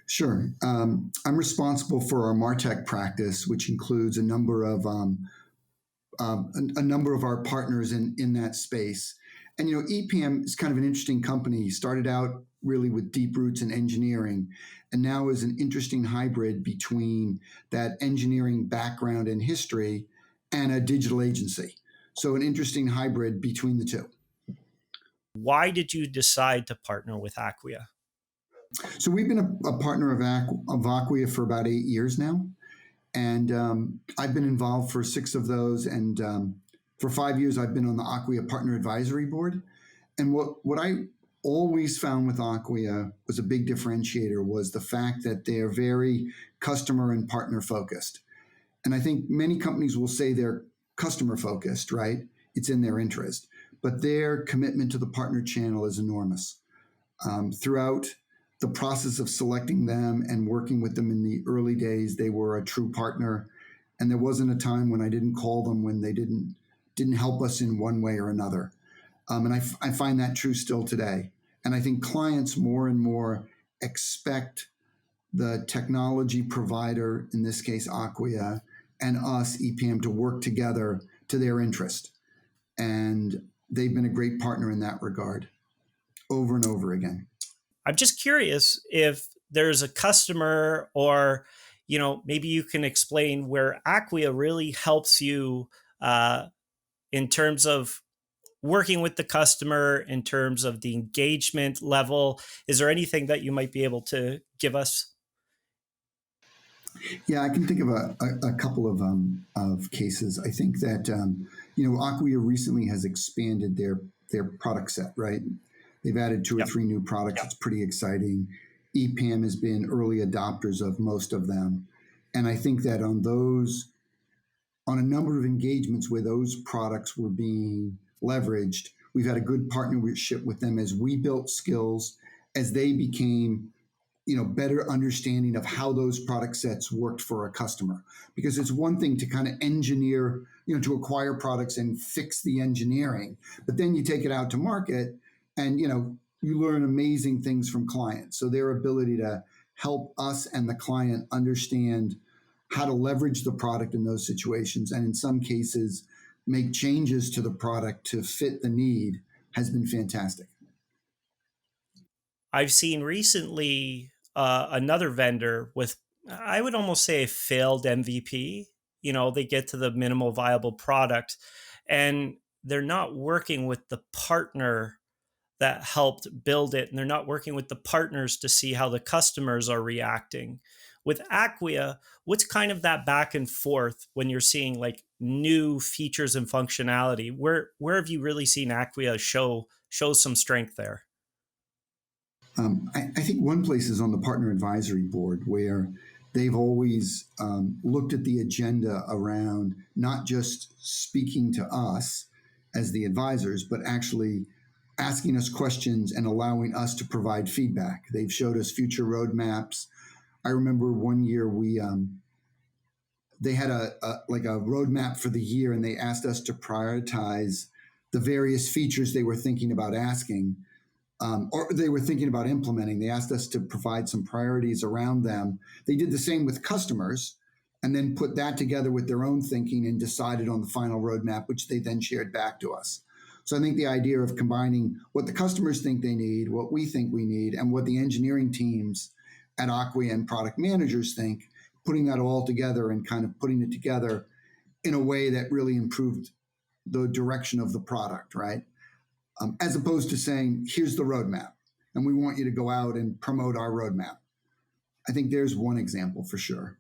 Sure. I'm responsible for our Martech practice, which includes a number of our partners in that space. And EPAM is kind of an interesting company. He started out really with deep roots in engineering, and now is an interesting hybrid between that engineering background and history and a digital agency. So an interesting hybrid between the two. Why did you decide to partner with Acquia? So we've been a partner of Acquia for about 8 years now. And I've been involved for 6 of those. And for 5 years, I've been on the Acquia Partner Advisory Board. And what I always found with Acquia was a big differentiator was the fact that they're very customer and partner focused. And I think many companies will say they're customer focused, right? It's in their interest. But their commitment to the partner channel is enormous. Throughout the process of selecting them and working with them in the early days, they were a true partner. And there wasn't a time when I didn't call them when they didn't help us in one way or another. And I find that true still today. And I think clients more and more expect the technology provider, in this case, Acquia, and us, EPAM, to work together to their interest. And they've been a great partner in that regard over and over again. I'm just curious if there's a customer or, maybe you can explain where Acquia really helps you in terms of working with the customer, in terms of the engagement level. Is there anything that you might be able to give us? Yeah, I can think of a couple of cases. I think that Acquia recently has expanded their product set, right? They've added 2 or 3 new products. It's pretty exciting. EPAM has been early adopters of most of them. And I think that on a number of engagements where those products were being leveraged, we've had a good partnership with them as we built skills, as they became better understanding of how those product sets worked for a customer. Because it's one thing to kind of engineer, to acquire products and fix the engineering, but then you take it out to market and, you learn amazing things from clients. So their ability to help us and the client understand how to leverage the product in those situations, and in some cases, make changes to the product to fit the need, has been fantastic. I've seen recently another vendor with, I would almost say, a failed MVP. They get to the minimal viable product and they're not working with the partner that helped build it. And they're not working with the partners to see how the customers are reacting. With Acquia, what's kind of that back and forth when you're seeing like new features and functionality? Where have you really seen Acquia show some strength there? I think one place is on the partner advisory board, where they've always looked at the agenda around not just speaking to us as the advisors, but actually asking us questions and allowing us to provide feedback. They've showed us future roadmaps. I remember one year they had a roadmap for the year, and they asked us to prioritize the various features they were thinking about asking, or they were thinking about implementing. They asked us to provide some priorities around them. They did the same with customers, and then put that together with their own thinking and decided on the final roadmap, which they then shared back to us. So I think the idea of combining what the customers think they need, what we think we need, and what the engineering teams at Acquia and product managers think, putting that all together and kind of putting it together in a way that really improved the direction of the product, right? As opposed to saying, here's the roadmap, and we want you to go out and promote our roadmap. I think there's one example for sure.